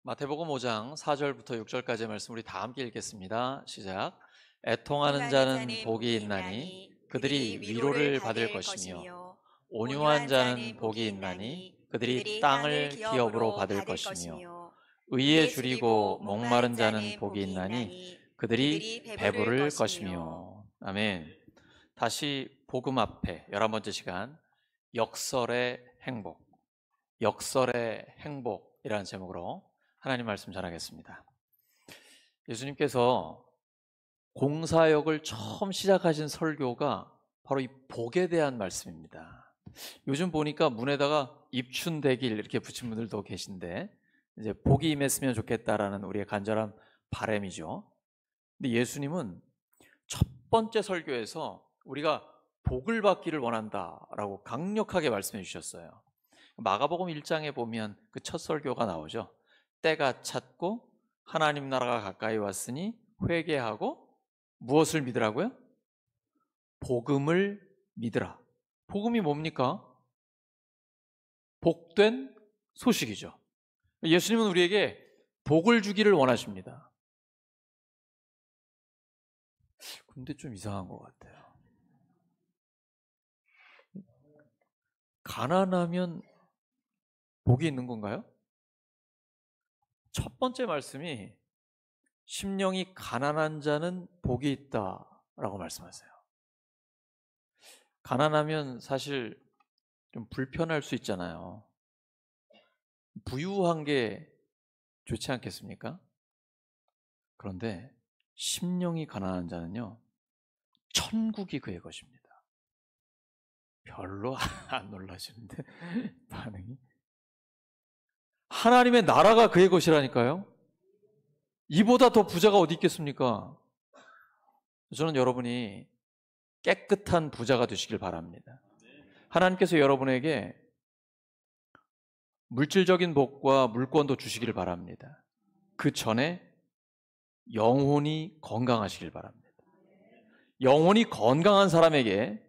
마태복음 5장 4절부터 6절까지의 말씀 우리 다 함께 읽겠습니다. 시작. 애통하는 애통하는 자는 복이 있나니 그들이 위로를 받을 것이며 온유한 자는 복이 있나니 그들이 땅을 기업으로 받을 것이며 의에 줄이고 목마른 자는 복이 있나니 그들이 배부를 것이며. 아멘. 다시 복음 앞에 11번째 시간, 역설의 행복, 역설의 행복이라는 제목으로 하나님 말씀 전하겠습니다. 예수님께서 공사역을 처음 시작하신 설교가 바로 이 복에 대한 말씀입니다. 요즘 보니까 문에다가 입춘대길 이렇게 붙인 분들도 계신데, 이제 복이 임했으면 좋겠다라는 우리의 간절한 바람이죠. 근데 예수님은 첫 번째 설교에서 우리가 복을 받기를 원한다라고 강력하게 말씀해 주셨어요. 마가복음 1장에 보면 그 첫 설교가 나오죠. 때가 찼고 하나님 나라가 가까이 왔으니 회개하고 무엇을 믿으라고요? 복음을 믿으라. 복음이 뭡니까? 복된 소식이죠. 예수님은 우리에게 복을 주기를 원하십니다. 근데 좀 이상한 것 같아요. 가난하면 복이 있는 건가요? 첫 번째 말씀이 심령이 가난한 자는 복이 있다라고 말씀하세요. 가난하면 사실 좀 불편할 수 있잖아요. 부유한 게 좋지 않겠습니까? 그런데 심령이 가난한 자는요, 천국이 그의 것입니다. 별로 안 놀라시는데 반응이. 하나님의 나라가 그의 것이라니까요. 이보다 더 부자가 어디 있겠습니까? 저는 여러분이 깨끗한 부자가 되시길 바랍니다. 하나님께서 여러분에게 물질적인 복과 물권도 주시길 바랍니다. 그 전에 영혼이 건강하시길 바랍니다. 영혼이 건강한 사람에게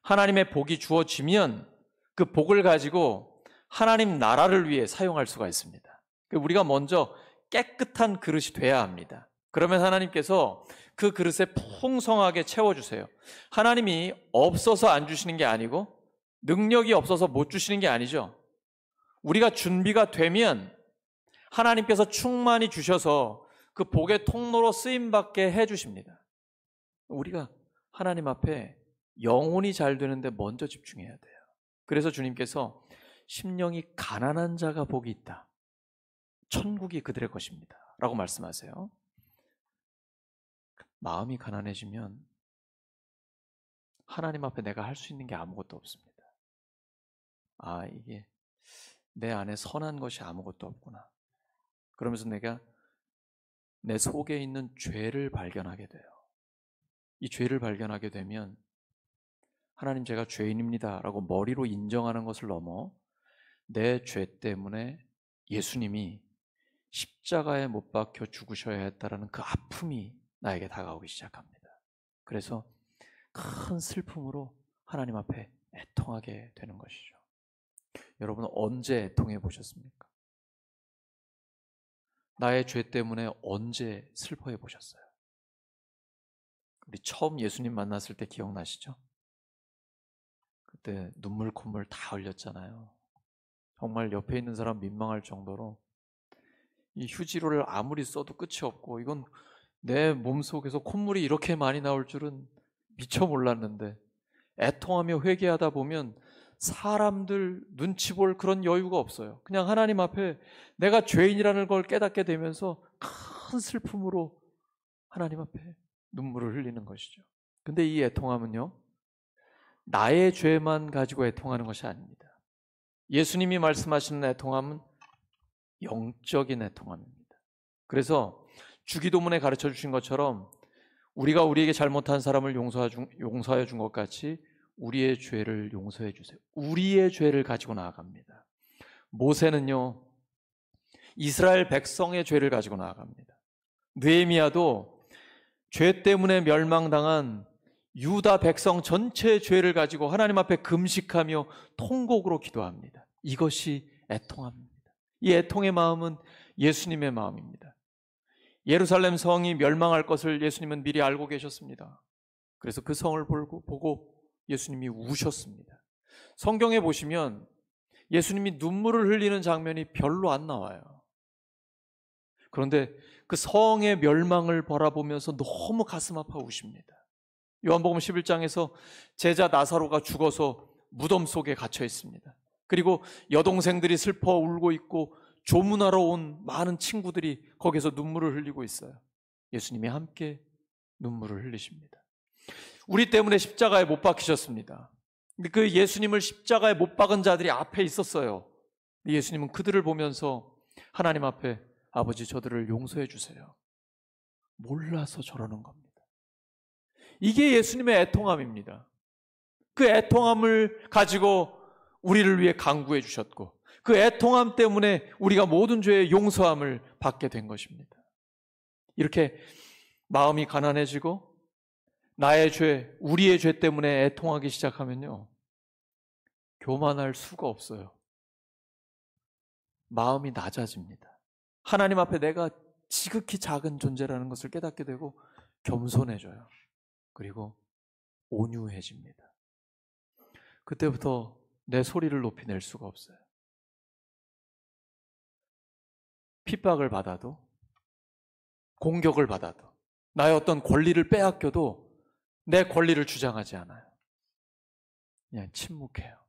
하나님의 복이 주어지면 그 복을 가지고 하나님 나라를 위해 사용할 수가 있습니다. 우리가 먼저 깨끗한 그릇이 돼야 합니다. 그러면 하나님께서 그 그릇에 풍성하게 채워주세요. 하나님이 없어서 안 주시는 게 아니고 능력이 없어서 못 주시는 게 아니죠. 우리가 준비가 되면 하나님께서 충만히 주셔서 그 복의 통로로 쓰임받게 해주십니다. 우리가 하나님 앞에 영혼이 잘 되는데 먼저 집중해야 돼요. 그래서 주님께서 심령이 가난한 자가 복이 있다. 천국이 그들의 것입니다. 라고 말씀하세요. 마음이 가난해지면 하나님 앞에 내가 할 수 있는 게 아무것도 없습니다. 아, 이게 내 안에 선한 것이 아무것도 없구나. 그러면서 내가 내 속에 있는 죄를 발견하게 돼요. 이 죄를 발견하게 되면 하나님, 제가 죄인입니다 라고 머리로 인정하는 것을 넘어 내 죄 때문에 예수님이 십자가에 못 박혀 죽으셔야 했다라는 그 아픔이 나에게 다가오기 시작합니다. 그래서 큰 슬픔으로 하나님 앞에 애통하게 되는 것이죠. 여러분, 언제 애통해 보셨습니까? 나의 죄 때문에 언제 슬퍼해 보셨어요? 우리 처음 예수님 만났을 때 기억나시죠? 그때 눈물 콧물 다 흘렸잖아요. 정말 옆에 있는 사람 민망할 정도로 이 휴지로를 아무리 써도 끝이 없고, 이건 내 몸속에서 콧물이 이렇게 많이 나올 줄은 미처 몰랐는데, 애통하며 회개하다 보면 사람들 눈치 볼 그런 여유가 없어요. 그냥 하나님 앞에 내가 죄인이라는 걸 깨닫게 되면서 큰 슬픔으로 하나님 앞에 눈물을 흘리는 것이죠. 근데 이 애통함은요, 나의 죄만 가지고 애통하는 것이 아닙니다. 예수님이 말씀하시는 애통함은 영적인 애통함입니다. 그래서 주기도문에 가르쳐 주신 것처럼 우리가 우리에게 잘못한 사람을 용서해 준 것 같이 우리의 죄를 용서해 주세요. 우리의 죄를 가지고 나아갑니다. 모세는요, 이스라엘 백성의 죄를 가지고 나아갑니다. 느헤미야도 죄 때문에 멸망당한 유다 백성 전체의 죄를 가지고 하나님 앞에 금식하며 통곡으로 기도합니다. 이것이 애통함입니다. 이 애통의 마음은 예수님의 마음입니다. 예루살렘 성이 멸망할 것을 예수님은 미리 알고 계셨습니다. 그래서 그 성을 보고 예수님이 우셨습니다. 성경에 보시면 예수님이 눈물을 흘리는 장면이 별로 안 나와요. 그런데 그 성의 멸망을 바라보면서 너무 가슴 아파 우십니다. 요한복음 11장에서 제자 나사로가 죽어서 무덤 속에 갇혀 있습니다. 그리고 여동생들이 슬퍼 울고 있고 조문하러 온 많은 친구들이 거기서 눈물을 흘리고 있어요. 예수님이 함께 눈물을 흘리십니다. 우리 때문에 십자가에 못 박히셨습니다. 그 예수님을 십자가에 못 박은 자들이 앞에 있었어요. 예수님은 그들을 보면서 하나님 앞에 아버지 저들을 용서해 주세요. 몰라서 저러는 겁니다. 이게 예수님의 애통함입니다. 그 애통함을 가지고 우리를 위해 간구해 주셨고 그 애통함 때문에 우리가 모든 죄의 용서함을 받게 된 것입니다. 이렇게 마음이 가난해지고 나의 죄, 우리의 죄 때문에 애통하기 시작하면요, 교만할 수가 없어요. 마음이 낮아집니다. 하나님 앞에 내가 지극히 작은 존재라는 것을 깨닫게 되고 겸손해져요. 그리고 온유해집니다. 그때부터 내 소리를 높이 낼 수가 없어요. 핍박을 받아도, 공격을 받아도, 나의 어떤 권리를 빼앗겨도 내 권리를 주장하지 않아요. 그냥 침묵해요.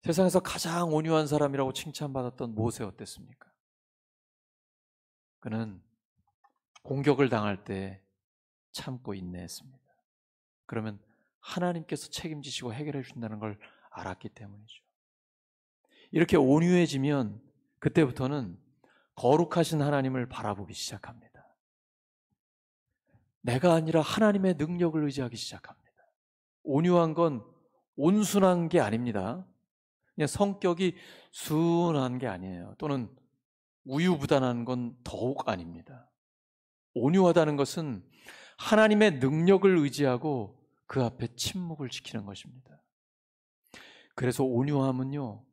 세상에서 가장 온유한 사람이라고 칭찬받았던 모세 어땠습니까? 그는 공격을 당할 때 참고 인내했습니다. 그러면 하나님께서 책임지시고 해결해 주신다는 걸 알았기 때문이죠. 이렇게 온유해지면 그때부터는 거룩하신 하나님을 바라보기 시작합니다. 내가 아니라 하나님의 능력을 의지하기 시작합니다. 온유한 건 온순한 게 아닙니다. 그냥 성격이 순한 게 아니에요. 또는 우유부단한 건 더욱 아닙니다. 온유하다는 것은 하나님의 능력을 의지하고 그 앞에 침묵을 지키는 것입니다. 그래서 온유함은요,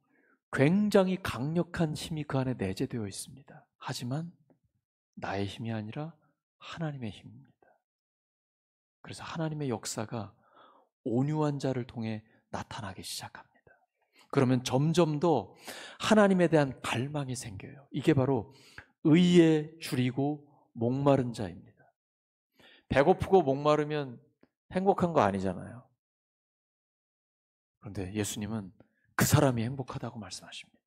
굉장히 강력한 힘이 그 안에 내재되어 있습니다. 하지만 나의 힘이 아니라 하나님의 힘입니다. 그래서 하나님의 역사가 온유한 자를 통해 나타나기 시작합니다. 그러면 점점 더 하나님에 대한 갈망이 생겨요. 이게 바로 의에 줄이고 목마른 자입니다. 배고프고 목마르면 행복한 거 아니잖아요. 그런데 예수님은 그 사람이 행복하다고 말씀하십니다.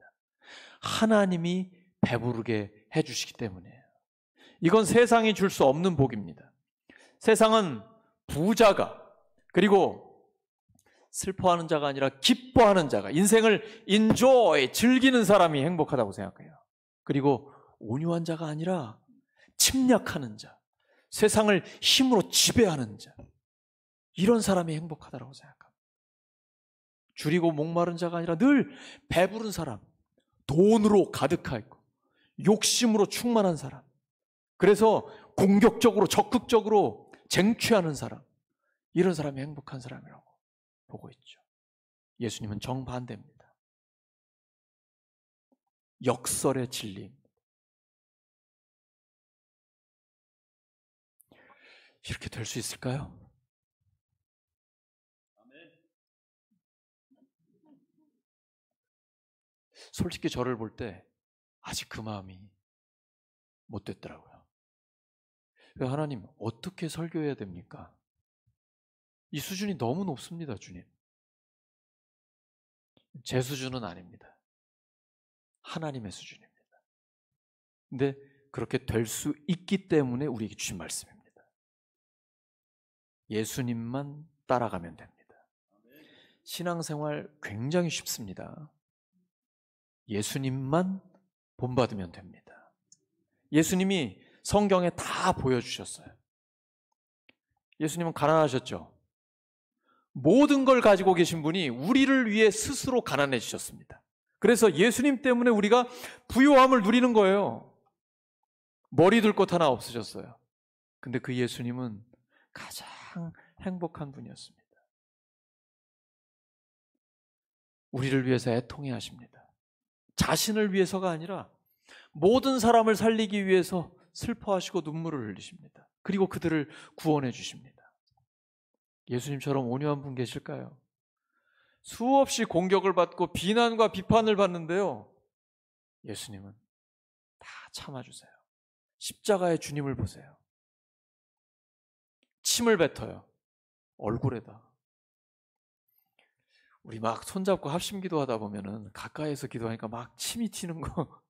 하나님이 배부르게 해주시기 때문이에요. 이건 세상이 줄 수 없는 복입니다. 세상은 부자가, 그리고 슬퍼하는 자가 아니라 기뻐하는 자가, 인생을 enjoy, 즐기는 사람이 행복하다고 생각해요. 그리고 온유한 자가 아니라 침략하는 자, 세상을 힘으로 지배하는 자, 이런 사람이 행복하다고 생각합니다. 줄이고 목마른 자가 아니라 늘 배부른 사람, 돈으로 가득하 있고 욕심으로 충만한 사람, 그래서 공격적으로 적극적으로 쟁취하는 사람, 이런 사람이 행복한 사람이라고 보고 있죠. 예수님은 정반대입니다. 역설의 진리입니다. 이렇게 될 수 있을까요? 솔직히 저를 볼 때 아직 그 마음이 못 됐더라고요. 하나님, 어떻게 설교해야 됩니까? 이 수준이 너무 높습니다, 주님. 제 수준은 아닙니다. 하나님의 수준입니다. 근데 그렇게 될 수 있기 때문에 우리에게 주신 말씀입니다. 예수님만 따라가면 됩니다. 신앙생활 굉장히 쉽습니다. 예수님만 본받으면 됩니다. 예수님이 성경에 다 보여주셨어요. 예수님은 가난하셨죠. 모든 걸 가지고 계신 분이 우리를 위해 스스로 가난해지셨습니다. 그래서 예수님 때문에 우리가 부요함을 누리는 거예요. 머리 둘 것 하나 없으셨어요. 근데 그 예수님은 가장 행복한 분이었습니다. 우리를 위해서 애통해 하십니다. 자신을 위해서가 아니라 모든 사람을 살리기 위해서 슬퍼하시고 눈물을 흘리십니다. 그리고 그들을 구원해 주십니다. 예수님처럼 온유한 분 계실까요? 수없이 공격을 받고 비난과 비판을 받는데요, 예수님은 다 참아주세요. 십자가의 주님을 보세요. 침을 뱉어요. 얼굴에다. 우리 막 손잡고 합심 기도하다 보면은 가까이에서 기도하니까 막 침이 튀는 거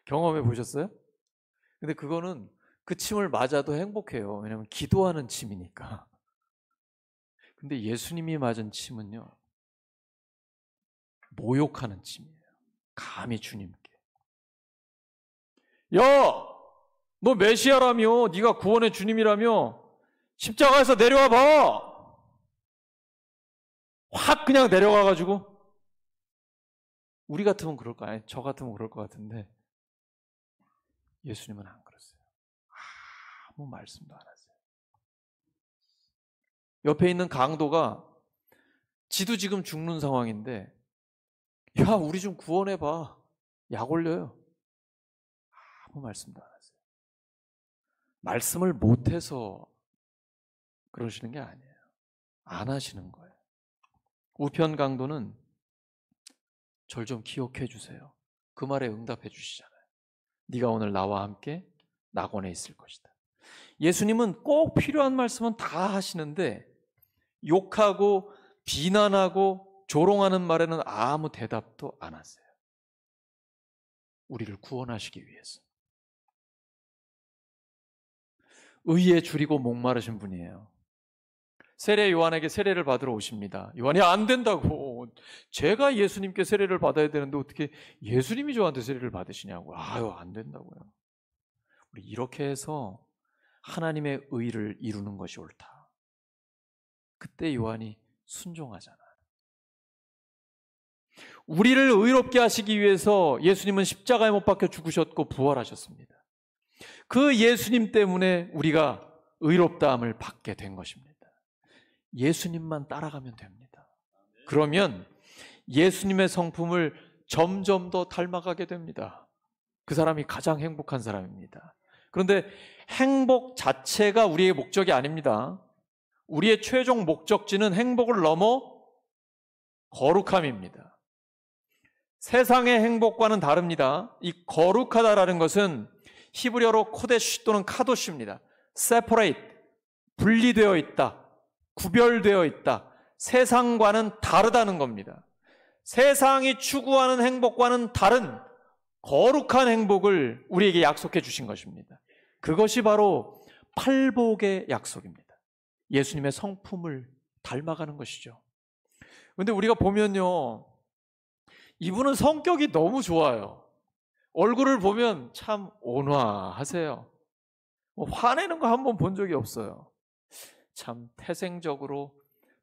경험해 보셨어요? 근데 그거는 그 침을 맞아도 행복해요. 왜냐하면 기도하는 침이니까. 근데 예수님이 맞은 침은요, 모욕하는 침이에요. 감히 주님께. 야! 너 메시아라며, 네가 구원의 주님이라며 십자가에서 내려와 봐! 확 그냥 내려가가지고. 우리 같으면 그럴까? 아니, 저 같으면 그럴 것 같은데 예수님은 안 그랬어요. 아무 말씀도 안 하세요. 옆에 있는 강도가 지도 지금 죽는 상황인데, 야, 우리 좀 구원해봐. 약 올려요. 아무 말씀도 안 하세요. 말씀을 못해서 그러시는 게 아니에요. 안 하시는 거예요. 우편 강도는 절 좀 기억해 주세요. 그 말에 응답해 주시잖아요. 네가 오늘 나와 함께 낙원에 있을 것이다. 예수님은 꼭 필요한 말씀은 다 하시는데 욕하고 비난하고 조롱하는 말에는 아무 대답도 안 하세요. 우리를 구원하시기 위해서. 의에 줄이고 목마르신 분이에요. 세례 요한에게 세례를 받으러 오십니다. 요한이 안 된다고. 제가 예수님께 세례를 받아야 되는데 어떻게 예수님이 저한테 세례를 받으시냐고. 아유, 안 된다고요. 우리 이렇게 해서 하나님의 의를 이루는 것이 옳다. 그때 요한이 순종하잖아요. 우리를 의롭게 하시기 위해서 예수님은 십자가에 못 박혀 죽으셨고 부활하셨습니다. 그 예수님 때문에 우리가 의롭다함을 받게 된 것입니다. 예수님만 따라가면 됩니다. 그러면 예수님의 성품을 점점 더 닮아가게 됩니다. 그 사람이 가장 행복한 사람입니다. 그런데 행복 자체가 우리의 목적이 아닙니다. 우리의 최종 목적지는 행복을 넘어 거룩함입니다. 세상의 행복과는 다릅니다. 이 거룩하다라는 것은 히브리어로 코데시 또는 카도시입니다. separate, 분리되어 있다. 구별되어 있다. 세상과는 다르다는 겁니다. 세상이 추구하는 행복과는 다른 거룩한 행복을 우리에게 약속해 주신 것입니다. 그것이 바로 팔복의 약속입니다. 예수님의 성품을 닮아가는 것이죠. 그런데 우리가 보면요, 이분은 성격이 너무 좋아요. 얼굴을 보면 참 온화하세요. 화내는 거 한 번 본 적이 없어요. 참 태생적으로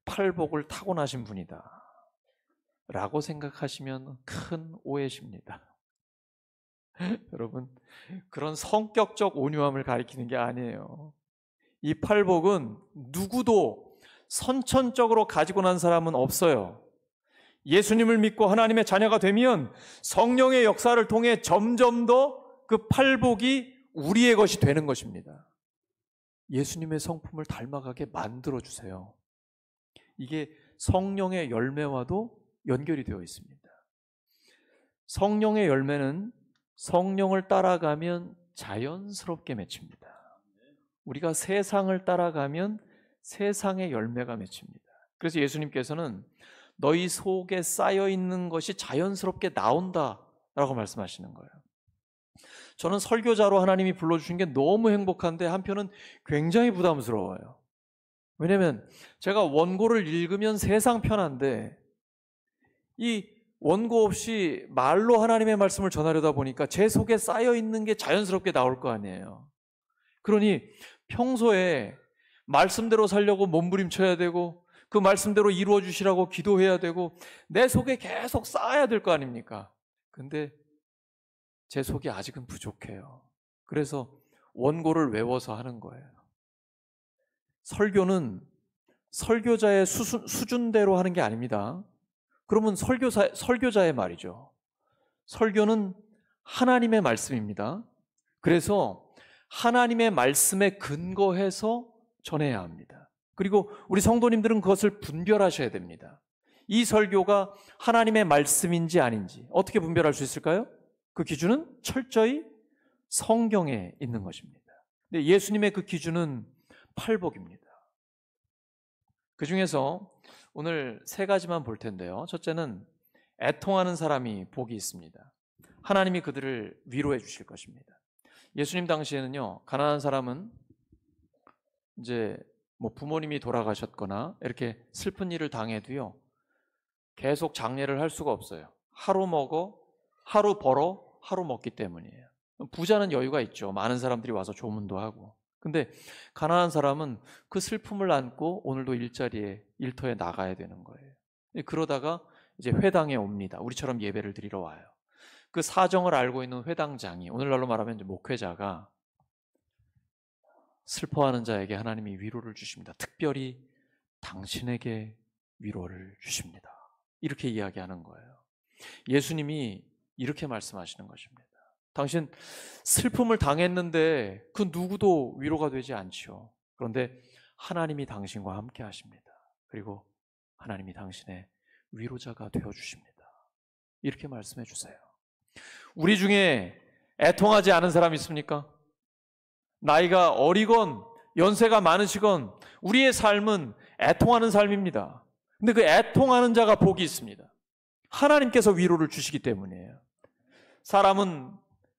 팔복을 타고나신 분이다 라고 생각하시면 큰 오해십니다. 여러분, 그런 성격적 온유함을 가리키는 게 아니에요. 이 팔복은 누구도 선천적으로 가지고 난 사람은 없어요. 예수님을 믿고 하나님의 자녀가 되면 성령의 역사를 통해 점점 더 그 팔복이 우리의 것이 되는 것입니다. 예수님의 성품을 닮아가게 만들어주세요. 이게 성령의 열매와도 연결이 되어 있습니다. 성령의 열매는 성령을 따라가면 자연스럽게 맺힙니다. 우리가 세상을 따라가면 세상의 열매가 맺힙니다. 그래서 예수님께서는 너희 속에 쌓여있는 것이 자연스럽게 나온다라고 말씀하시는 거예요. 저는 설교자로 하나님이 불러주신 게 너무 행복한데 한편은 굉장히 부담스러워요. 왜냐하면 제가 원고를 읽으면 세상 편한데 이 원고 없이 말로 하나님의 말씀을 전하려다 보니까 제 속에 쌓여있는 게 자연스럽게 나올 거 아니에요. 그러니 평소에 말씀대로 살려고 몸부림쳐야 되고 그 말씀대로 이루어 주시라고 기도해야 되고 내 속에 계속 쌓아야 될 거 아닙니까? 근데 제 속이 아직은 부족해요. 그래서 원고를 외워서 하는 거예요. 설교는 설교자의 수준대로 하는 게 아닙니다. 그러면 설교자의 말이죠. 설교는 하나님의 말씀입니다. 그래서 하나님의 말씀에 근거해서 전해야 합니다. 그리고 우리 성도님들은 그것을 분별하셔야 됩니다. 이 설교가 하나님의 말씀인지 아닌지 어떻게 분별할 수 있을까요? 그 기준은 철저히 성경에 있는 것입니다. 근데 예수님의 그 기준은 팔복입니다. 그 중에서 오늘 세 가지만 볼 텐데요. 첫째는 애통하는 사람이 복이 있습니다. 하나님이 그들을 위로해 주실 것입니다. 예수님 당시에는요, 가난한 사람은 이제 뭐 부모님이 돌아가셨거나 이렇게 슬픈 일을 당해도요, 계속 장례를 할 수가 없어요. 하루 먹어, 하루 벌어, 하루 먹기 때문이에요. 부자는 여유가 있죠. 많은 사람들이 와서 조문도 하고. 근데 가난한 사람은 그 슬픔을 안고 오늘도 일터에 나가야 되는 거예요. 그러다가 이제 회당에 옵니다. 우리처럼 예배를 드리러 와요. 그 사정을 알고 있는 회당장이, 오늘날로 말하면 이제 목회자가 슬퍼하는 자에게 하나님이 위로를 주십니다. 특별히 당신에게 위로를 주십니다. 이렇게 이야기하는 거예요. 예수님이 이렇게 말씀하시는 것입니다. 당신 슬픔을 당했는데 그 누구도 위로가 되지 않죠. 그런데 하나님이 당신과 함께 하십니다. 그리고 하나님이 당신의 위로자가 되어주십니다. 이렇게 말씀해 주세요. 우리 중에 애통하지 않은 사람 있습니까? 나이가 어리건 연세가 많으시건 우리의 삶은 애통하는 삶입니다. 근데 그 애통하는 자가 복이 있습니다. 하나님께서 위로를 주시기 때문이에요. 사람은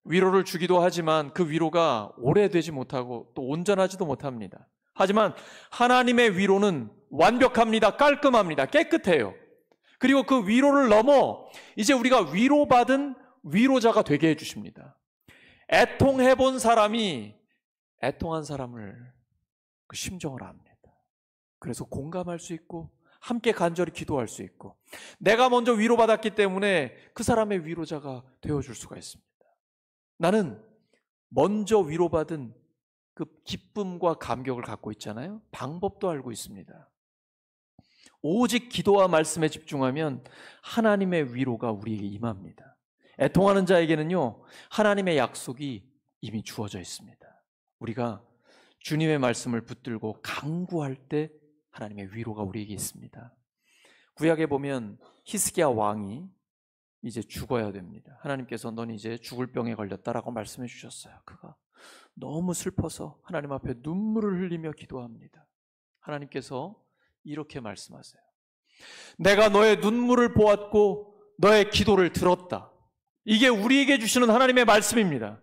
위로를 주기도 하지만 그 위로가 오래되지 못하고 또 온전하지도 못합니다. 하지만 하나님의 위로는 완벽합니다. 깔끔합니다. 깨끗해요. 그리고 그 위로를 넘어 이제 우리가 위로받은 위로자가 되게 해주십니다. 애통해본 사람이 애통한 사람을 그 심정을 압니다. 그래서 공감할 수 있고 함께 간절히 기도할 수 있고 내가 먼저 위로받았기 때문에 그 사람의 위로자가 되어줄 수가 있습니다. 나는 먼저 위로받은 그 기쁨과 감격을 갖고 있잖아요. 방법도 알고 있습니다. 오직 기도와 말씀에 집중하면 하나님의 위로가 우리에게 임합니다. 애통하는 자에게는요, 하나님의 약속이 이미 주어져 있습니다. 우리가 주님의 말씀을 붙들고 간구할 때 하나님의 위로가 우리에게 있습니다. 구약에 보면 히스기야 왕이 이제 죽어야 됩니다. 하나님께서 넌 이제 죽을 병에 걸렸다라고 말씀해 주셨어요. 그가 너무 슬퍼서 하나님 앞에 눈물을 흘리며 기도합니다. 하나님께서 이렇게 말씀하세요. 내가 너의 눈물을 보았고 너의 기도를 들었다. 이게 우리에게 주시는 하나님의 말씀입니다.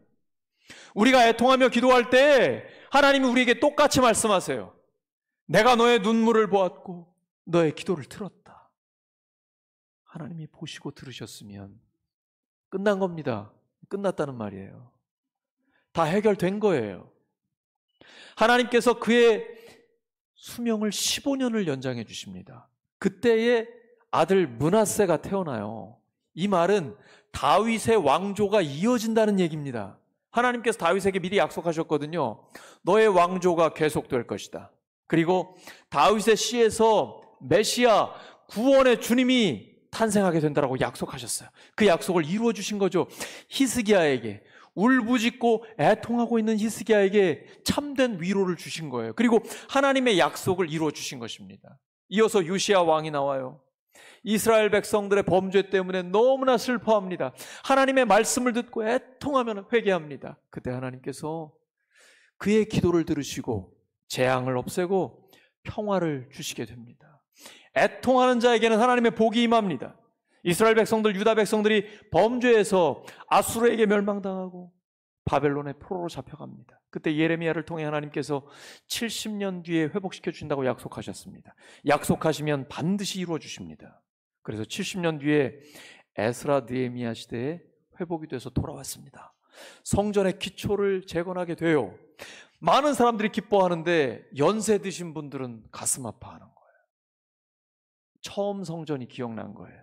우리가 애통하며 기도할 때 하나님이 우리에게 똑같이 말씀하세요. 내가 너의 눈물을 보았고 너의 기도를 들었다. 하나님이 보시고 들으셨으면 끝난 겁니다. 끝났다는 말이에요. 다 해결된 거예요. 하나님께서 그의 수명을 15년을 연장해 주십니다. 그때의 아들 므낫세가 태어나요. 이 말은 다윗의 왕조가 이어진다는 얘기입니다. 하나님께서 다윗에게 미리 약속하셨거든요. 너의 왕조가 계속될 것이다. 그리고 다윗의 씨에서 메시아 구원의 주님이 탄생하게 된다라고 약속하셨어요. 그 약속을 이루어 주신 거죠. 히스기야에게, 울부짖고 애통하고 있는 히스기야에게 참된 위로를 주신 거예요. 그리고 하나님의 약속을 이루어 주신 것입니다. 이어서 요시야 왕이 나와요. 이스라엘 백성들의 범죄 때문에 너무나 슬퍼합니다. 하나님의 말씀을 듣고 애통하면 회개합니다. 그때 하나님께서 그의 기도를 들으시고 재앙을 없애고 평화를 주시게 됩니다. 애통하는 자에게는 하나님의 복이 임합니다. 이스라엘 백성들, 유다 백성들이 범죄에서 아수르에게 멸망당하고 바벨론의 포로로 잡혀갑니다. 그때 예레미야를 통해 하나님께서 70년 뒤에 회복시켜 주신다고 약속하셨습니다. 약속하시면 반드시 이루어 주십니다. 그래서 70년 뒤에 에스라 느헤미야 시대에 회복이 돼서 돌아왔습니다. 성전의 기초를 재건하게 돼요. 많은 사람들이 기뻐하는데 연세 드신 분들은 가슴 아파하는 거예요. 처음 성전이 기억난 거예요.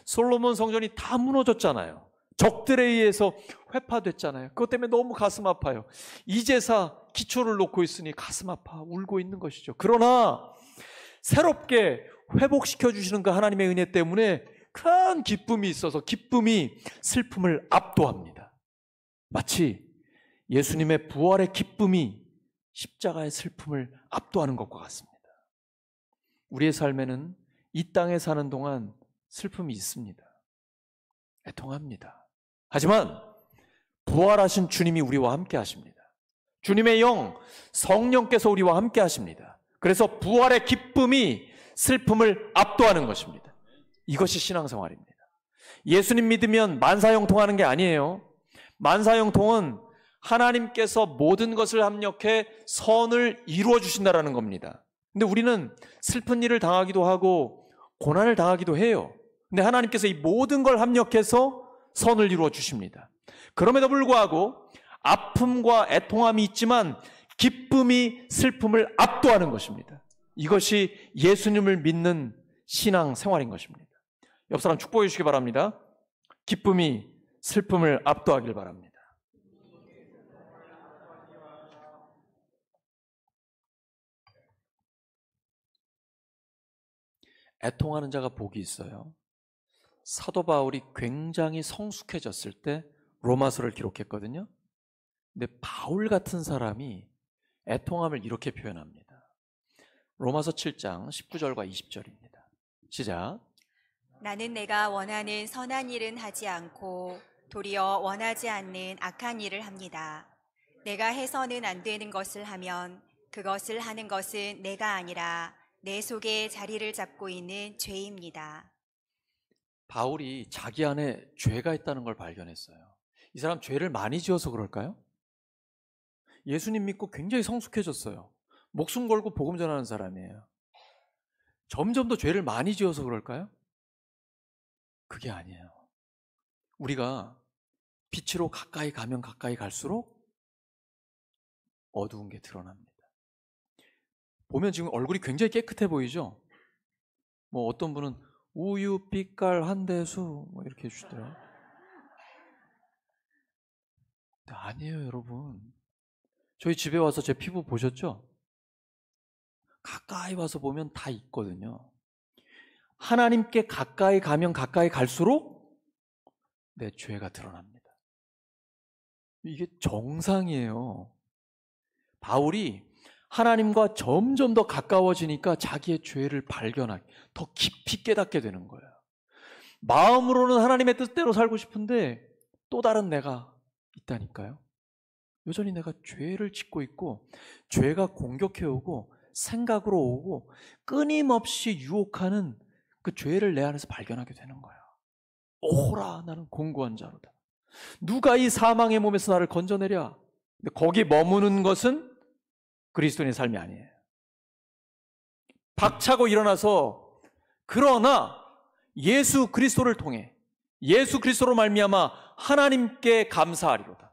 솔로몬 성전이 다 무너졌잖아요. 적들에 의해서 회파됐잖아요. 그것 때문에 너무 가슴 아파요. 이제사 기초를 놓고 있으니 가슴 아파 울고 있는 것이죠. 그러나 새롭게 회복시켜 주시는 그 하나님의 은혜 때문에 큰 기쁨이 있어서 기쁨이 슬픔을 압도합니다. 마치 예수님의 부활의 기쁨이 십자가의 슬픔을 압도하는 것과 같습니다. 우리의 삶에는 이 땅에 사는 동안 슬픔이 있습니다. 애통합니다. 하지만 부활하신 주님이 우리와 함께 하십니다. 주님의 영, 성령께서 우리와 함께 하십니다. 그래서 부활의 기쁨이 슬픔을 압도하는 것입니다. 이것이 신앙생활입니다. 예수님 믿으면 만사형통하는 게 아니에요. 만사형통은 하나님께서 모든 것을 합력해 선을 이루어 주신다라는 겁니다. 근데 우리는 슬픈 일을 당하기도 하고 고난을 당하기도 해요. 근데 하나님께서 이 모든 걸 합력해서 선을 이루어 주십니다. 그럼에도 불구하고 아픔과 애통함이 있지만 기쁨이 슬픔을 압도하는 것입니다. 이것이 예수님을 믿는 신앙 생활인 것입니다. 옆 사람 축복해 주시기 바랍니다. 기쁨이 슬픔을 압도하길 바랍니다. 애통하는 자가 복이 있어요. 사도 바울이 굉장히 성숙해졌을 때 로마서를 기록했거든요. 근데 바울 같은 사람이 애통함을 이렇게 표현합니다. 로마서 7장 19절과 20절입니다. 시작. 나는 내가 원하는 선한 일은 하지 않고 도리어 원하지 않는 악한 일을 합니다. 내가 해서는 안 되는 것을 하면 그것을 하는 것은 내가 아니라 내 속에 자리를 잡고 있는 죄입니다. 바울이 자기 안에 죄가 있다는 걸 발견했어요. 이 사람 죄를 많이 지어서 그럴까요? 예수님 믿고 굉장히 성숙해졌어요. 목숨 걸고 복음 전하는 사람이에요. 점점 더 죄를 많이 지어서 그럴까요? 그게 아니에요. 우리가 빛으로 가까이 가면 가까이 갈수록 어두운 게 드러납니다. 보면 지금 얼굴이 굉장히 깨끗해 보이죠? 뭐 어떤 분은 우유 빛깔 한대수 뭐 이렇게 해주시더라고요. 아니에요, 여러분. 저희 집에 와서 제 피부 보셨죠? 가까이 와서 보면 다 있거든요. 하나님께 가까이 가면 가까이 갈수록 내 죄가 드러납니다. 이게 정상이에요. 바울이 하나님과 점점 더 가까워지니까 자기의 죄를 발견하게, 더 깊이 깨닫게 되는 거예요. 마음으로는 하나님의 뜻대로 살고 싶은데 또 다른 내가 있다니까요. 여전히 내가 죄를 짓고 있고 죄가 공격해오고 생각으로 오고 끊임없이 유혹하는 그 죄를 내 안에서 발견하게 되는 거예요. 오라 나는 공고한 자로다. 누가 이 사망의 몸에서 나를 건져내랴. 근데 거기 머무는 것은 그리스도인의 삶이 아니에요. 박차고 일어나서 그러나 예수 그리스도를 통해 예수 그리스도로 말미암아 하나님께 감사하리로다.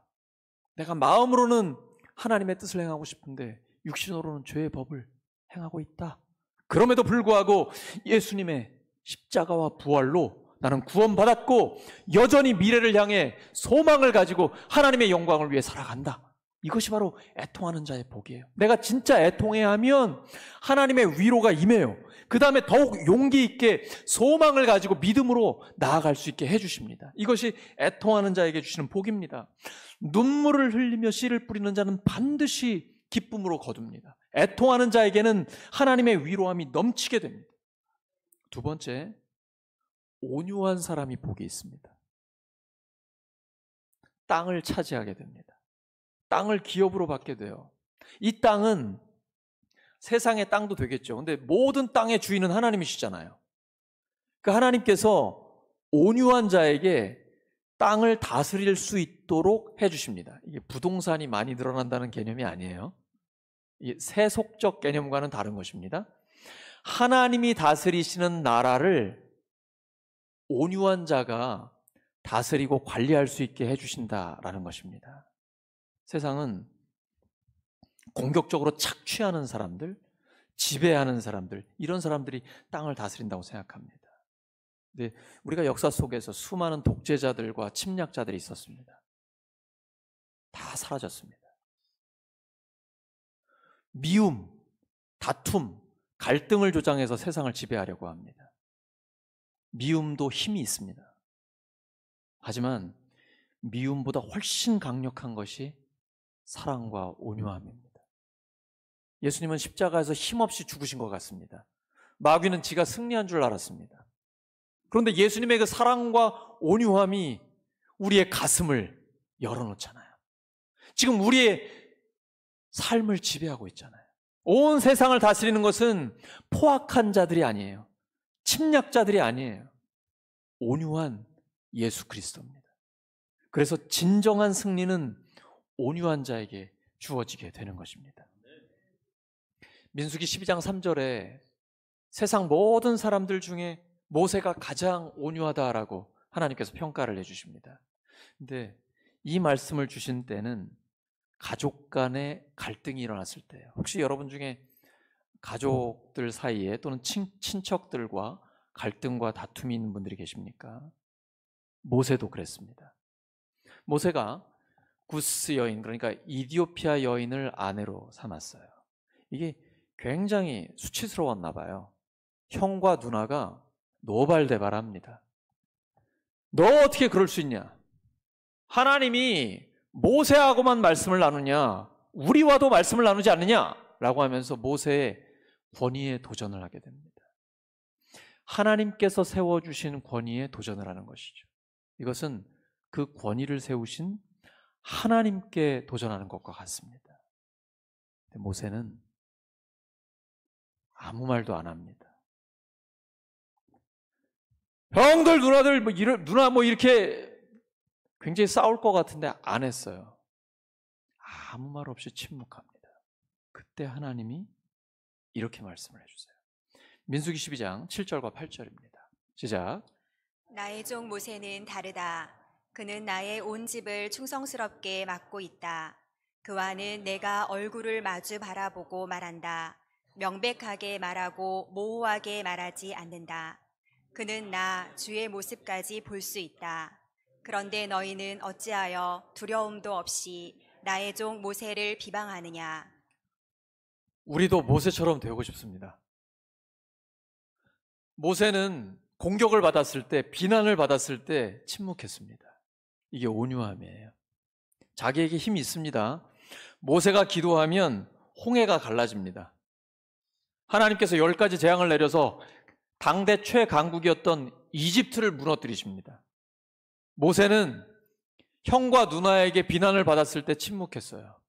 내가 마음으로는 하나님의 뜻을 행하고 싶은데 육신으로는 죄의 법을 행하고 있다. 그럼에도 불구하고 예수님의 십자가와 부활로 나는 구원받았고 여전히 미래를 향해 소망을 가지고 하나님의 영광을 위해 살아간다. 이것이 바로 애통하는 자의 복이에요. 내가 진짜 애통해야 하면 하나님의 위로가 임해요. 그 다음에 더욱 용기 있게 소망을 가지고 믿음으로 나아갈 수 있게 해주십니다. 이것이 애통하는 자에게 주시는 복입니다. 눈물을 흘리며 씨를 뿌리는 자는 반드시 기쁨으로 거둡니다. 애통하는 자에게는 하나님의 위로함이 넘치게 됩니다. 두 번째, 온유한 사람이 복이 있습니다. 땅을 차지하게 됩니다. 땅을 기업으로 받게 돼요. 이 땅은 세상의 땅도 되겠죠. 근데 모든 땅의 주인은 하나님이시잖아요. 그 하나님께서 온유한 자에게 땅을 다스릴 수 있도록 해주십니다. 이게 부동산이 많이 늘어난다는 개념이 아니에요. 이 세속적 개념과는 다른 것입니다. 하나님이 다스리시는 나라를 온유한 자가 다스리고 관리할 수 있게 해주신다라는 것입니다. 세상은 공격적으로 착취하는 사람들, 지배하는 사람들, 이런 사람들이 땅을 다스린다고 생각합니다. 근데 우리가 역사 속에서 수많은 독재자들과 침략자들이 있었습니다. 다 사라졌습니다. 미움, 다툼, 갈등을 조장해서 세상을 지배하려고 합니다. 미움도 힘이 있습니다. 하지만 미움보다 훨씬 강력한 것이 사랑과 온유함입니다. 예수님은 십자가에서 힘없이 죽으신 것 같습니다. 마귀는 지가 승리한 줄 알았습니다. 그런데 예수님의 그 사랑과 온유함이 우리의 가슴을 열어놓잖아요. 지금 우리의 삶을 지배하고 있잖아요. 온 세상을 다스리는 것은 포악한 자들이 아니에요. 침략자들이 아니에요. 온유한 예수 그리스도입니다. 그래서 진정한 승리는 온유한 자에게 주어지게 되는 것입니다. 민수기 12장 3절에 세상 모든 사람들 중에 모세가 가장 온유하다라고 하나님께서 평가를 해주십니다. 근데 이 말씀을 주신 때는 가족 간의 갈등이 일어났을 때예요. 혹시 여러분 중에 가족들 사이에 또는 친척들과 갈등과 다툼이 있는 분들이 계십니까? 모세도 그랬습니다. 모세가 구스 여인, 그러니까 이디오피아 여인을 아내로 삼았어요. 이게 굉장히 수치스러웠나 봐요. 형과 누나가 노발대발합니다. 너 어떻게 그럴 수 있냐? 하나님이 모세하고만 말씀을 나누냐? 우리와도 말씀을 나누지 않느냐? 라고 하면서 모세의 권위에 도전을 하게 됩니다. 하나님께서 세워주신 권위에 도전을 하는 것이죠. 이것은 그 권위를 세우신 하나님께 도전하는 것과 같습니다. 근데 모세는 아무 말도 안 합니다. 형들, 누나들, 누나 이렇게 굉장히 싸울 것 같은데 안 했어요. 아무 말 없이 침묵합니다. 그때 하나님이 이렇게 말씀을 해주세요. 민수기 12장 7절과 8절입니다. 시작. 나의 종 모세는 다르다. 그는 나의 온 집을 충성스럽게 맡고 있다. 그와는 내가 얼굴을 마주 바라보고 말한다. 명백하게 말하고 모호하게 말하지 않는다. 그는 나 주의 모습까지 볼 수 있다. 그런데 너희는 어찌하여 두려움도 없이 나의 종 모세를 비방하느냐? 우리도 모세처럼 되고 싶습니다. 모세는 공격을 받았을 때, 비난을 받았을 때 침묵했습니다. 이게 온유함이에요. 자기에게 힘이 있습니다. 모세가 기도하면 홍해가 갈라집니다. 하나님께서 10가지 재앙을 내려서 당대 최강국이었던 이집트를 무너뜨리십니다. 모세는 형과 누나에게 비난을 받았을 때 침묵했어요.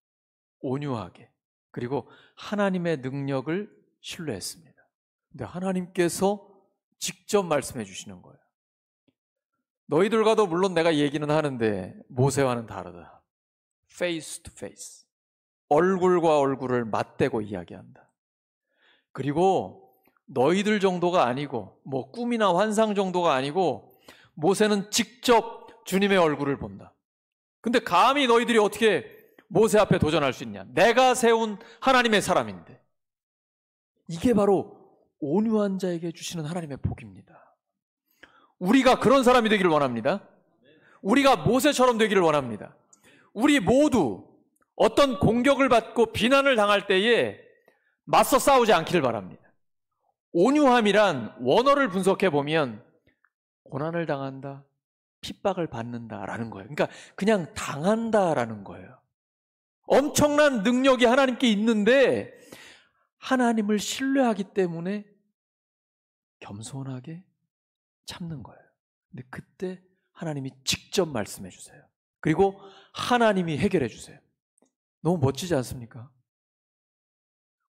온유하게. 그리고 하나님의 능력을 신뢰했습니다. 근데 하나님께서 직접 말씀해 주시는 거예요. 너희들과도 물론 내가 얘기는 하는데 모세와는 다르다. Face to face. 얼굴과 얼굴을 맞대고 이야기한다. 그리고 너희들 정도가 아니고 꿈이나 환상 정도가 아니고 모세는 직접 주님의 얼굴을 본다. 근데 감히 너희들이 어떻게 모세 앞에 도전할 수 있냐? 내가 세운 하나님의 사람인데. 이게 바로 온유한 자에게 주시는 하나님의 복입니다. 우리가 그런 사람이 되기를 원합니다. 우리가 모세처럼 되기를 원합니다. 우리 모두 어떤 공격을 받고 비난을 당할 때에 맞서 싸우지 않기를 바랍니다. 온유함이란 원어를 분석해 보면 고난을 당한다, 핍박을 받는다라는 거예요. 그러니까 그냥 당한다라는 거예요. 엄청난 능력이 하나님께 있는데 하나님을 신뢰하기 때문에 겸손하게 참는 거예요. 근데 그때 하나님이 직접 말씀해 주세요. 그리고 하나님이 해결해 주세요. 너무 멋지지 않습니까?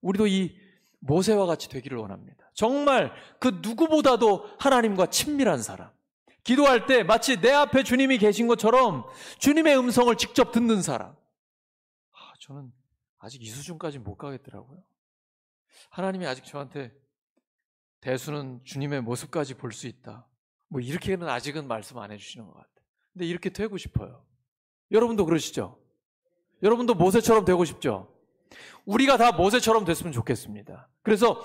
우리도 이 모세와 같이 되기를 원합니다. 정말 그 누구보다도 하나님과 친밀한 사람. 기도할 때 마치 내 앞에 주님이 계신 것처럼 주님의 음성을 직접 듣는 사람. 저는 아직 이 수준까지 못 가겠더라고요. 하나님이 아직 저한테 대수는 주님의 모습까지 볼 수 있다. 이렇게는 아직은 말씀 안 해주시는 것 같아요. 근데 이렇게 되고 싶어요. 여러분도 그러시죠? 여러분도 모세처럼 되고 싶죠? 우리가 다 모세처럼 됐으면 좋겠습니다. 그래서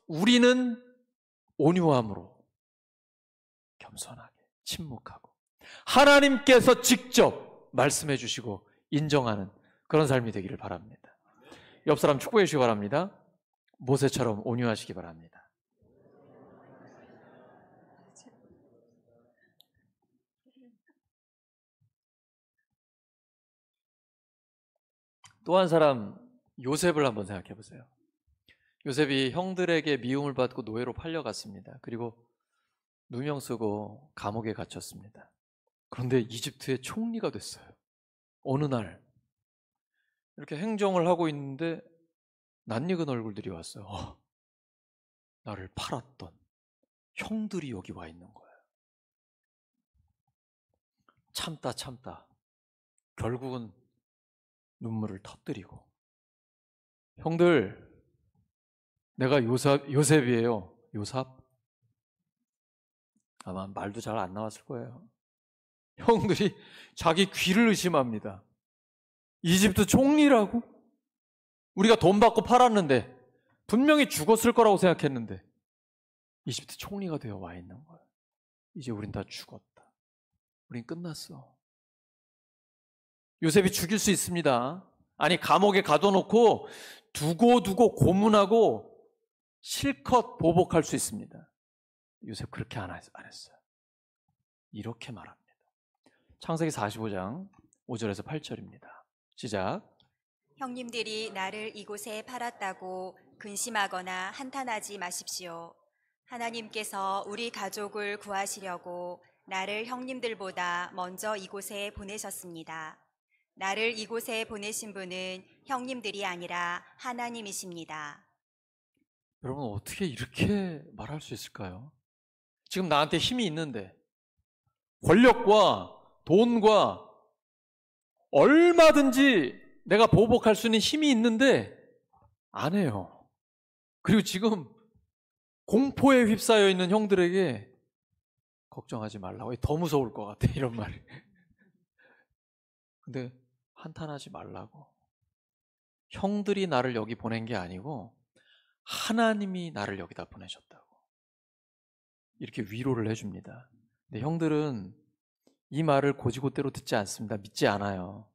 우리는 온유함으로 겸손하게 침묵하고 하나님께서 직접 말씀해 주시고 인정하는 그런 삶이 되기를 바랍니다. 옆 사람 축복해 주시기 바랍니다. 모세처럼 온유하시기 바랍니다. 또 한 사람 요셉을 한번 생각해 보세요. 요셉이 형들에게 미움을 받고 노예로 팔려갔습니다. 그리고 누명 쓰고 감옥에 갇혔습니다. 그런데 이집트의 총리가 됐어요. 어느 날 이렇게 행정을 하고 있는데 낯익은 얼굴들이 왔어요. 나를 팔았던 형들이 여기 와 있는 거예요. 참다 결국은 눈물을 터뜨리고, 형들, 내가 요셉이에요. 요셉? 아마 말도 잘 안 나왔을 거예요. 형들이 자기 귀를 의심합니다. 이집트 총리라고? 우리가 돈 받고 팔았는데, 분명히 죽었을 거라고 생각했는데 이집트 총리가 되어 와 있는 거예요. 이제 우린 다 죽었다. 우린 끝났어. 요셉이 죽일 수 있습니다. 아니, 감옥에 가둬놓고 두고 고문하고 실컷 보복할 수 있습니다. 요셉 그렇게 안 했어요. 이렇게 말합니다. 창세기 45장 5절에서 8절입니다. 시작. 형님들이 나를 이곳에 팔았다고 근심하거나 한탄하지 마십시오. 하나님께서 우리 가족을 구하시려고 나를 형님들보다 먼저 이곳에 보내셨습니다. 나를 이곳에 보내신 분은 형님들이 아니라 하나님이십니다. 여러분, 어떻게 이렇게 말할 수 있을까요? 지금 나한테 힘이 있는데, 권력과 돈과 얼마든지 내가 보복할 수 있는 힘이 있는데 안 해요. 그리고 지금 공포에 휩싸여 있는 형들에게 걱정하지 말라고, 더 무서울 것 같아, 이런 말이. 근데 한탄하지 말라고. 형들이 나를 여기 보낸 게 아니고 하나님이 나를 여기다 보내셨다고, 이렇게 위로를 해줍니다. 근데 형들은 이 말을 고지고대로 듣지 않습니다. 믿지 않아요.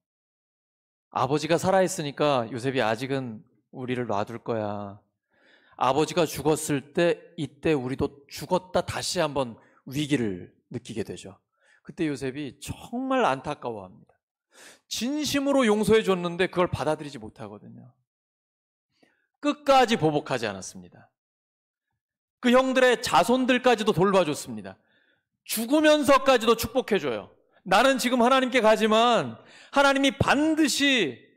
아버지가 살아있으니까 요셉이 아직은 우리를 놔둘 거야. 아버지가 죽었을 때 이때 우리도 죽었다 다시 한번 위기를 느끼게 되죠. 그때 요셉이 정말 안타까워합니다. 진심으로 용서해 줬는데 그걸 받아들이지 못하거든요. 끝까지 보복하지 않았습니다. 그 형들의 자손들까지도 돌봐줬습니다. 죽으면서까지도 축복해줘요. 나는 지금 하나님께 가지만 하나님이 반드시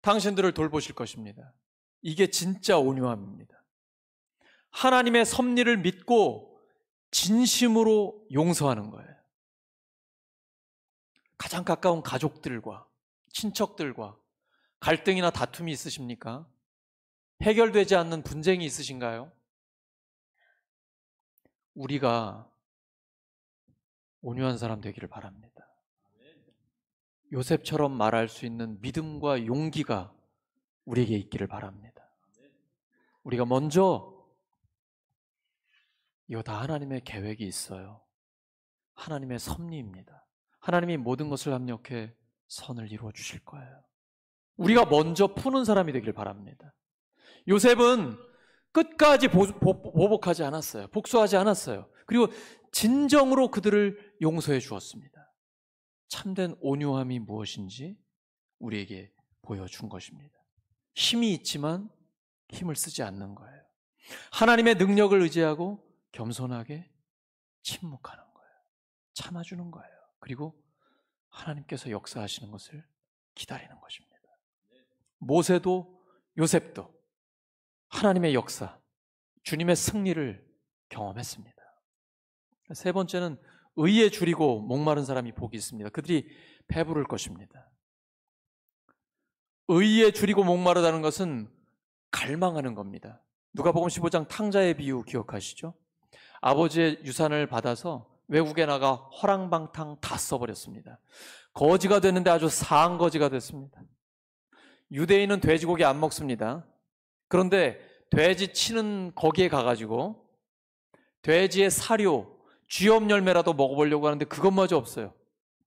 당신들을 돌보실 것입니다. 이게 진짜 온유함입니다. 하나님의 섭리를 믿고 진심으로 용서하는 거예요. 가장 가까운 가족들과 친척들과 갈등이나 다툼이 있으십니까? 해결되지 않는 분쟁이 있으신가요? 우리가 온유한 사람 되기를 바랍니다. 요셉처럼 말할 수 있는 믿음과 용기가 우리에게 있기를 바랍니다. 우리가 먼저 이거 다 하나님의 계획이 있어요. 하나님의 섭리입니다. 하나님이 모든 것을 합력해 선을 이루어 주실 거예요. 우리가 먼저 푸는 사람이 되길 바랍니다. 요셉은 끝까지 보복하지 않았어요. 복수하지 않았어요. 그리고 진정으로 그들을 용서해 주었습니다. 참된 온유함이 무엇인지 우리에게 보여준 것입니다. 힘이 있지만 힘을 쓰지 않는 거예요. 하나님의 능력을 의지하고 겸손하게 침묵하는 거예요. 참아주는 거예요. 그리고 하나님께서 역사하시는 것을 기다리는 것입니다. 모세도 요셉도 하나님의 역사, 주님의 승리를 경험했습니다. 세 번째는 의에 줄이고 목마른 사람이 복이 있습니다. 그들이 배부를 것입니다. 의에 줄이고 목마르다는 것은 갈망하는 겁니다. 누가복음 15장 탕자의 비유 기억하시죠? 아버지의 유산을 받아서 외국에 나가 허랑방탕 다 써버렸습니다. 거지가 됐는데 아주 사한 거지가 됐습니다. 유대인은 돼지고기 안 먹습니다. 그런데 돼지 치는 거기에 가가지고 돼지의 사료, 쥐염 열매라도 먹어보려고 하는데 그것마저 없어요.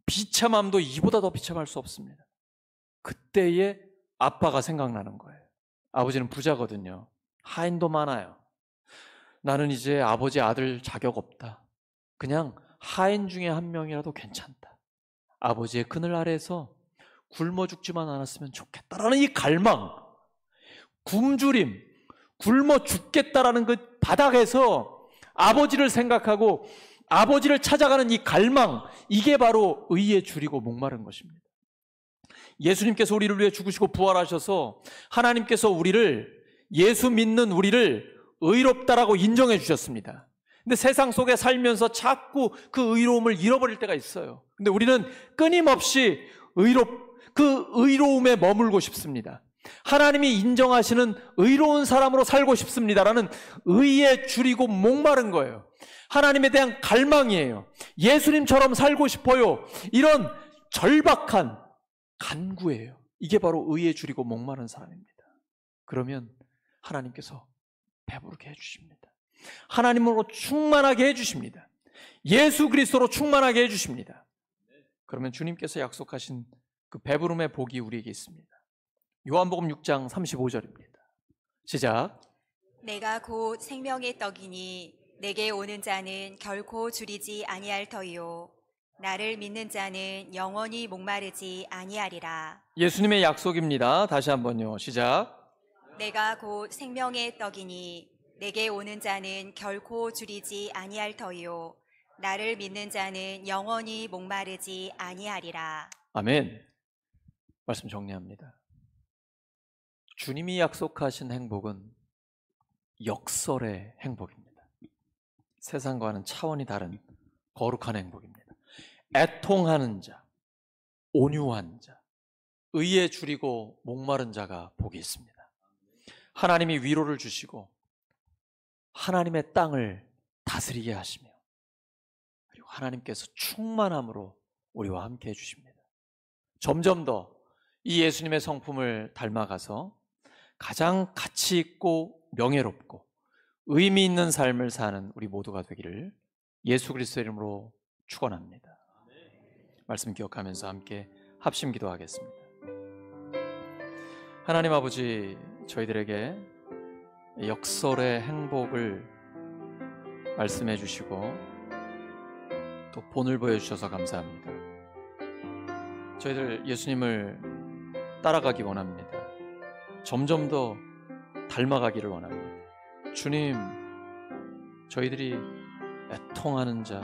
비참함도 이보다 더 비참할 수 없습니다. 그때의 아빠가 생각나는 거예요. 아버지는 부자거든요. 하인도 많아요. 나는 이제 아버지 아들 자격 없다. 그냥 하인 중에 한 명이라도 괜찮다. 아버지의 그늘 아래에서 굶어 죽지만 않았으면 좋겠다라는 이 갈망, 굶주림, 굶어 죽겠다라는 그 바닥에서 아버지를 생각하고 아버지를 찾아가는 이 갈망, 이게 바로 의에 줄이고 목마른 것입니다. 예수님께서 우리를 위해 죽으시고 부활하셔서 하나님께서 예수 믿는 우리를 의롭다라고 인정해 주셨습니다. 근데 세상 속에 살면서 자꾸 그 의로움을 잃어버릴 때가 있어요. 근데 우리는 끊임없이 그 의로움에 머물고 싶습니다. 하나님이 인정하시는 의로운 사람으로 살고 싶습니다라는 의에 줄이고 목마른 거예요. 하나님에 대한 갈망이에요. 예수님처럼 살고 싶어요. 이런 절박한 간구예요. 이게 바로 의에 줄이고 목마른 사람입니다. 그러면 하나님께서 배부르게 해주십니다. 하나님으로 충만하게 해주십니다. 예수 그리스도로 충만하게 해주십니다. 그러면 주님께서 약속하신 그 배부름의 복이 우리에게 있습니다. 요한복음 6장 35절입니다. 시작. 내가 곧 생명의 떡이니 내게 오는 자는 결코 줄이지 아니할 터이요 나를 믿는 자는 영원히 목마르지 아니하리라. 예수님의 약속입니다. 다시 한번요. 시작. 내가 곧 생명의 떡이니 내게 오는 자는 결코 줄이지 아니할 터이요 나를 믿는 자는 영원히 목마르지 아니하리라. 아멘. 말씀 정리합니다. 주님이 약속하신 행복은 역설의 행복입니다. 세상과는 차원이 다른 거룩한 행복입니다. 애통하는 자, 온유한 자, 의에 줄이고 목마른 자가 복이 있습니다. 하나님이 위로를 주시고 하나님의 땅을 다스리게 하시며 그리고 하나님께서 충만함으로 우리와 함께 해주십니다. 점점 더 이 예수님의 성품을 닮아가서 가장 가치 있고 명예롭고 의미 있는 삶을 사는 우리 모두가 되기를 예수 그리스도의 이름으로 축원합니다. 말씀 기억하면서 함께 합심 기도하겠습니다. 하나님 아버지, 저희들에게 역설의 행복을 말씀해 주시고 또 본을 보여주셔서 감사합니다. 저희들 예수님을 따라가기 원합니다. 점점 더 닮아가기를 원합니다. 주님, 저희들이 애통하는 자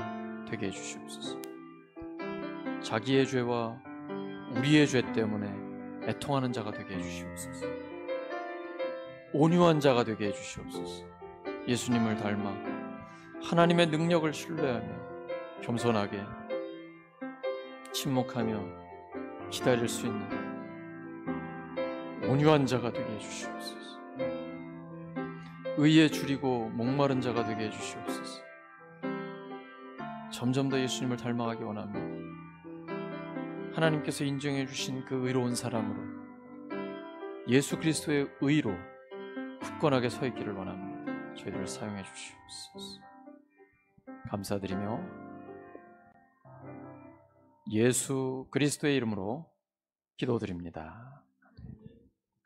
되게 해주시옵소서. 자기의 죄와 우리의 죄 때문에 애통하는 자가 되게 해주시옵소서. 온유한 자가 되게 해주시옵소서. 예수님을 닮아 하나님의 능력을 신뢰하며 겸손하게 침묵하며 기다릴 수 있는 온유한 자가 되게 해주시옵소서. 의에 줄이고 목마른 자가 되게 해주시옵소서. 점점 더 예수님을 닮아가기 원합니다. 하나님께서 인정해 주신 그 의로운 사람으로 예수 그리스도의 의로 굳건하게 서 있기를 원합니다. 저희들을 사용해 주시옵소서. 감사드리며 예수 그리스도의 이름으로 기도드립니다.